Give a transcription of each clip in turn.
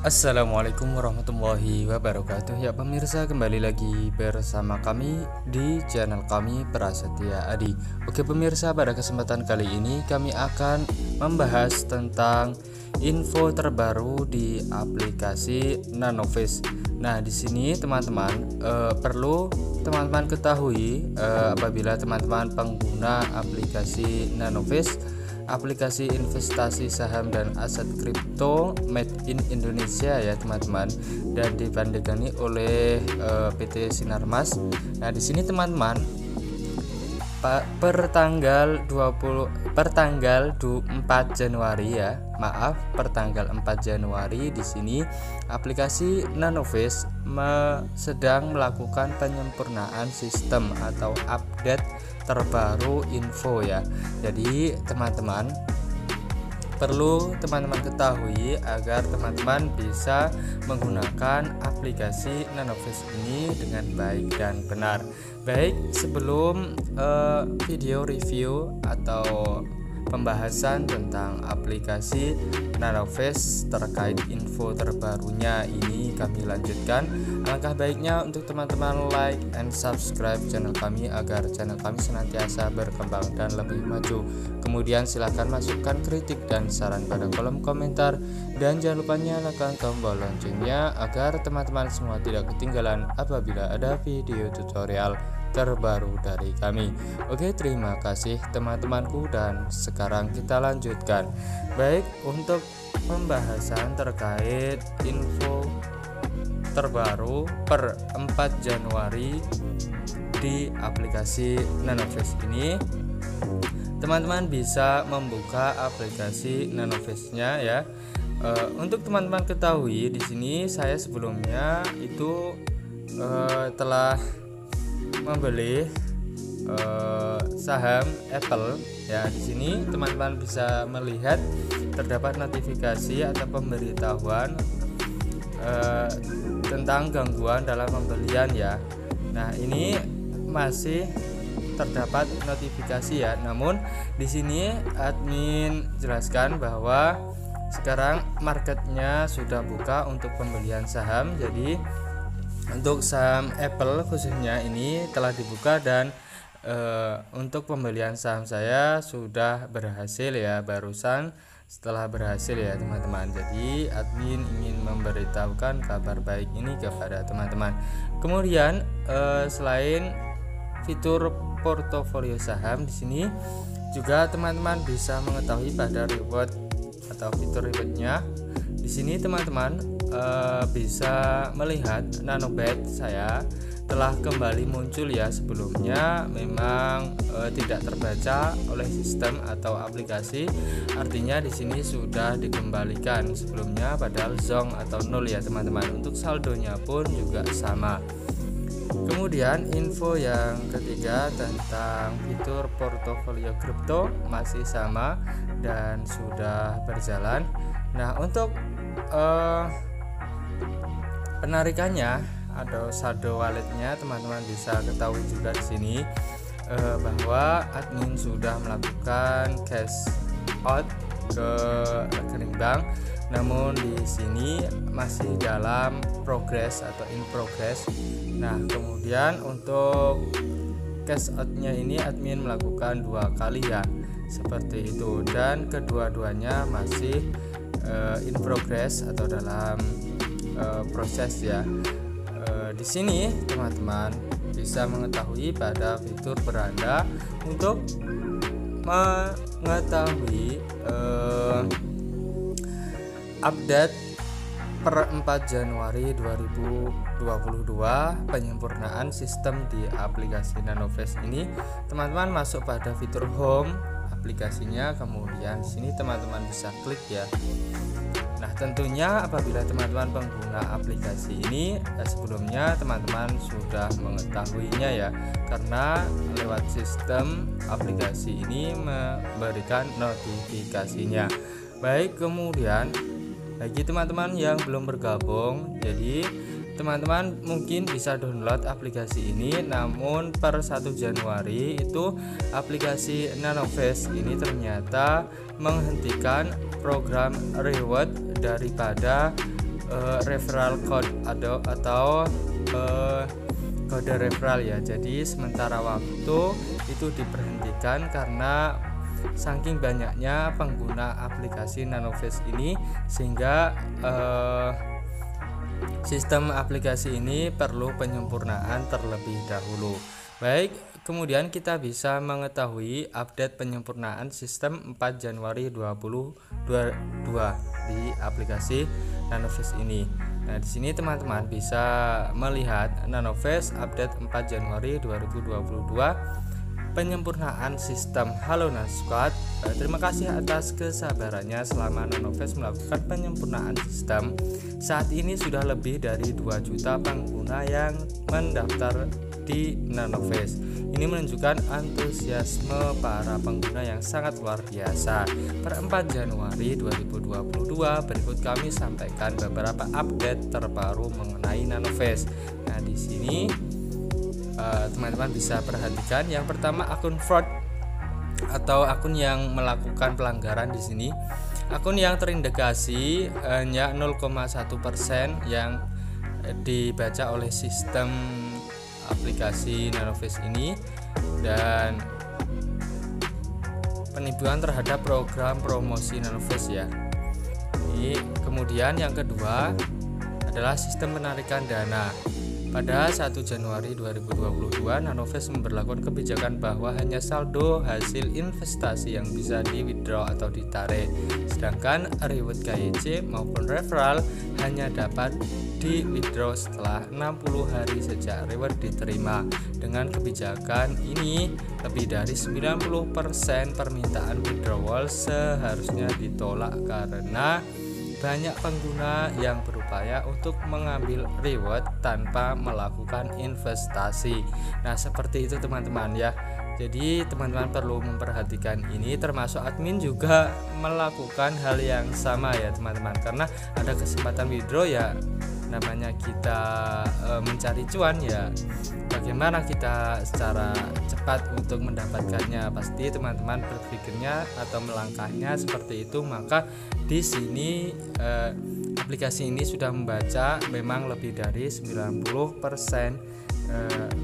Assalamualaikum warahmatullahi wabarakatuh. Ya pemirsa, kembali lagi bersama kami di channel kami Prasetya Adi. Oke pemirsa, pada kesempatan kali ini kami akan membahas tentang info terbaru di aplikasi Nanoface. Nah di sini teman-teman perlu teman-teman ketahui apabila teman-teman pengguna aplikasi Nanoface, aplikasi investasi saham dan aset kripto made in Indonesia ya teman-teman, dan dipandegani oleh PT Sinarmas. Nah di sini teman-teman per tanggal 4 Januari ya, per tanggal 4 Januari di sini aplikasi Nanoface sedang melakukan penyempurnaan sistem atau update terbaru info ya. Jadi teman-teman perlu teman-teman ketahui agar teman-teman bisa menggunakan aplikasi Nanoface ini dengan baik dan benar. Baik, sebelum video review atau pembahasan tentang aplikasi Nanoface terkait info terbarunya ini kami lanjutkan, alangkah baiknya untuk teman-teman like and subscribe channel kami agar channel kami senantiasa berkembang dan lebih maju. Kemudian silahkan masukkan kritik dan saran pada kolom komentar, dan jangan lupa nyalakan tombol loncengnya agar teman-teman semua tidak ketinggalan apabila ada video tutorial terbaru dari kami. Oke, terima kasih teman-temanku, dan sekarang kita lanjutkan. Baik, untuk pembahasan terkait info terbaru per 4 Januari di aplikasi Nanoface ini, teman-teman bisa membuka aplikasi Nanoface-nya ya. Untuk teman-teman ketahui, di sini saya sebelumnya itu telah membeli saham Apple ya. Di sini teman-teman bisa melihat terdapat notifikasi atau pemberitahuan tentang gangguan dalam pembelian ya. Nah, ini masih terdapat notifikasi ya. Namun di sini admin jelaskan bahwa sekarang marketnya sudah buka untuk pembelian saham. Jadi untuk saham Apple khususnya ini telah dibuka, dan untuk pembelian saham saya sudah berhasil ya, barusan setelah berhasil ya teman-teman. Jadi admin ingin memberitahukan kabar baik ini kepada teman-teman. Kemudian selain fitur portofolio saham, di sini juga teman-teman bisa mengetahui pada reward atau fitur rewardnya. Di sini teman-teman bisa melihat Nanobet saya telah kembali muncul ya. Sebelumnya memang tidak terbaca oleh sistem atau aplikasi, artinya di sini sudah dikembalikan. Sebelumnya padahal zong atau nol ya teman-teman. Untuk saldonya pun juga sama. Kemudian info yang ketiga tentang fitur portofolio kripto masih sama dan sudah berjalan. Nah, untuk penarikannya atau saldo walletnya teman-teman bisa ketahui juga di sini bahwa admin sudah melakukan cash out ke rekening bank. Namun di sini masih dalam progress atau in progress. Nah, kemudian untuk cash outnya ini admin melakukan 2 kali ya, seperti itu, dan kedua-duanya masih in progress atau dalam proses ya. Di sini teman-teman bisa mengetahui pada fitur beranda untuk mengetahui update per 4 Januari 2022 penyempurnaan sistem di aplikasi Nanoface ini. Teman-teman masuk pada fitur home aplikasinya, kemudian di sini teman-teman bisa klik ya. Nah, tentunya apabila teman-teman pengguna aplikasi ini sebelumnya teman-teman sudah mengetahuinya ya, karena lewat sistem aplikasi ini memberikan notifikasinya. Baik, kemudian bagi teman-teman yang belum bergabung, jadi teman-teman mungkin bisa download aplikasi ini. Namun per 1 Januari itu aplikasi Nanoface ini ternyata menghentikan program reward daripada referral code atau kode referral ya. Jadi sementara waktu itu diberhentikan karena saking banyaknya pengguna aplikasi Nanoface ini, sehingga sistem aplikasi ini perlu penyempurnaan terlebih dahulu. Baik, kemudian kita bisa mengetahui update penyempurnaan sistem 4 Januari 2022 di aplikasi Nanoface ini. Nah, di sini teman-teman bisa melihat Nanoface update 4 Januari 2022 penyempurnaan sistem. Halo Nanosquad, terima kasih atas kesabarannya selama Nanoface melakukan penyempurnaan sistem. Saat ini sudah lebih dari 2 juta pengguna yang mendaftar di Nanoface. Ini menunjukkan antusiasme para pengguna yang sangat luar biasa. Per 4 Januari 2022 berikut kami sampaikan beberapa update terbaru mengenai Nanoface. Nah, di sini teman-teman bisa perhatikan. Yang pertama, akun fraud atau akun yang melakukan pelanggaran. Di sini akun yang terindikasi hanya 0,1% yang dibaca oleh sistem aplikasi Nanoface ini, dan penipuan terhadap program promosi Nanoface ya. Ini kemudian yang kedua adalah sistem penarikan dana. Pada 1 Januari 2022, Nanoface memberlakukan kebijakan bahwa hanya saldo hasil investasi yang bisa di-withdraw atau ditarik, sedangkan reward KYC maupun referral hanya dapat di-withdraw setelah 60 hari sejak reward diterima. Dengan kebijakan ini, lebih dari 90% permintaan withdrawal seharusnya ditolak karena banyak pengguna yang berupaya untuk mengambil reward tanpa melakukan investasi. Nah, seperti itu teman-teman ya. Jadi teman-teman perlu memperhatikan ini, termasuk admin juga melakukan hal yang sama ya teman-teman, karena ada kesempatan withdraw ya, namanya kita mencari cuan ya, bagaimana kita secara cepat untuk mendapatkannya. Pasti teman-teman berpikirnya atau melangkahnya seperti itu. Maka di sini aplikasi ini sudah membaca memang lebih dari 90%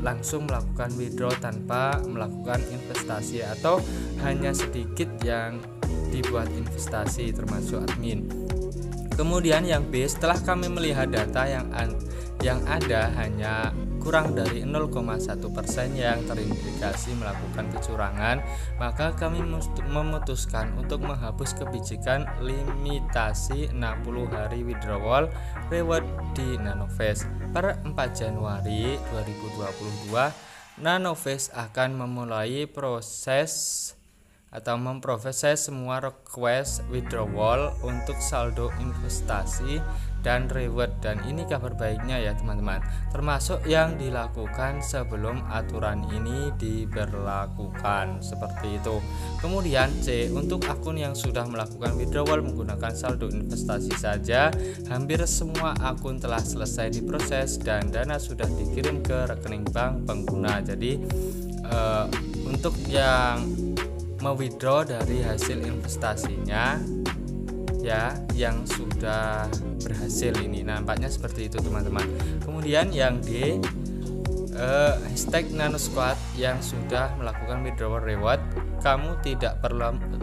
langsung melakukan withdraw tanpa melakukan investasi, atau hanya sedikit yang dibuat investasi termasuk admin. Kemudian yang B, setelah kami melihat data yang ada hanya kurang dari 0,1% yang terindikasi melakukan kecurangan, maka kami memutuskan untuk menghapus kebijakan limitasi 60 hari withdrawal reward di Nanoface. Per 4 Januari 2022, Nanoface akan memulai proses atau memproses semua request withdrawal untuk saldo investasi dan reward, dan ini kabar baiknya ya teman-teman, termasuk yang dilakukan sebelum aturan ini diberlakukan, seperti itu. Kemudian C, untuk akun yang sudah melakukan withdrawal menggunakan saldo investasi saja, hampir semua akun telah selesai diproses dan dana sudah dikirim ke rekening bank pengguna. Jadi untuk yang mewithdraw dari hasil investasinya ya, yang sudah berhasil ini nampaknya seperti itu teman-teman. Kemudian yang D, hashtag Nanosquad yang sudah melakukan withdrawal reward, kamu tidak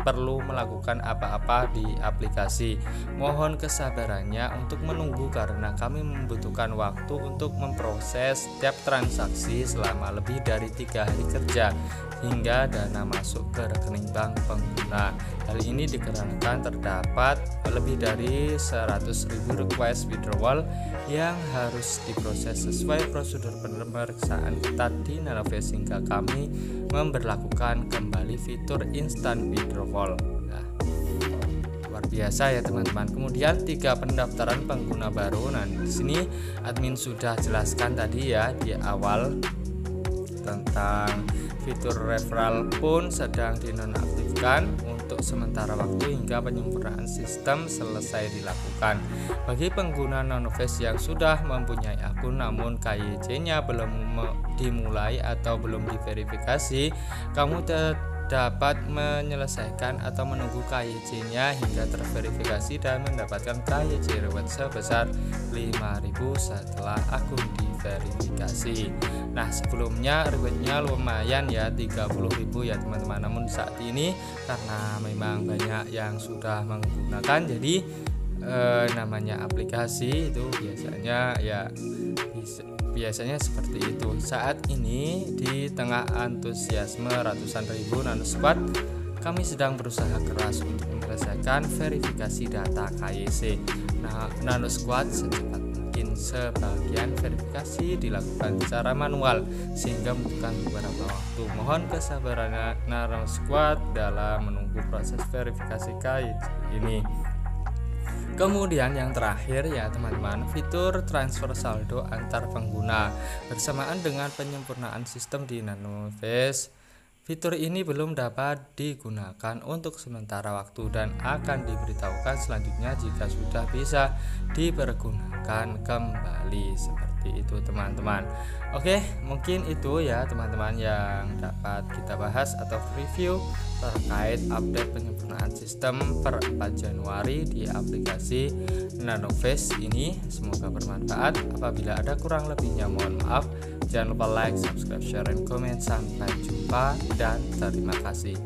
perlu melakukan apa-apa di aplikasi. Mohon kesabarannya untuk menunggu karena kami membutuhkan waktu untuk memproses setiap transaksi selama lebih dari 3 hari kerja hingga dana masuk ke rekening bank pengguna. Hal ini dikarenakan terdapat lebih dari 100.000 request withdrawal yang harus diproses sesuai prosedur pemeriksaan ketat di Nanoface hingga kami memberlakukan kembali fitur instant withdrawal. Nah, luar biasa ya teman-teman. Kemudian 3 pendaftaran pengguna baru. Nah, di sini admin sudah jelaskan tadi ya di awal tentang fitur referral pun sedang dinonaktifkan untuk sementara waktu hingga penyempurnaan sistem selesai dilakukan. Bagi pengguna Nanoface yang sudah mempunyai akun namun KYC-nya belum dimulai atau belum diverifikasi, kamu dapat menyelesaikan atau menunggu KYC-nya hingga terverifikasi dan mendapatkan KYC reward sebesar 5.000 setelah akun diverifikasi. Nah, sebelumnya rewardnya lumayan ya, 30.000 ya teman-teman. Namun saat ini karena memang banyak yang sudah menggunakan, jadi namanya aplikasi itu biasanya seperti itu. Saat ini di tengah antusiasme ratusan ribu Nano Squad, kami sedang berusaha keras untuk menyelesaikan verifikasi data KYC. Nah, Nano Squad secepat mungkin sebagian verifikasi dilakukan secara manual sehingga membutuhkan beberapa waktu. Mohon kesabarannya Nano Squad dalam menunggu proses verifikasi KYC ini. Kemudian yang terakhir ya teman-teman, fitur transfer saldo antar pengguna. Bersamaan dengan penyempurnaan sistem di Nanoface, fitur ini belum dapat digunakan untuk sementara waktu dan akan diberitahukan selanjutnya jika sudah bisa dipergunakan kembali. Seperti itu teman-teman. Oke, mungkin itu ya teman-teman yang dapat kita bahas atau review terkait update penyempurnaan sistem per 4 Januari di aplikasi Nanoface ini. Semoga bermanfaat. Apabila ada kurang lebihnya mohon maaf. Jangan lupa like, subscribe, share, dan komen. Sampai jumpa dan terima kasih.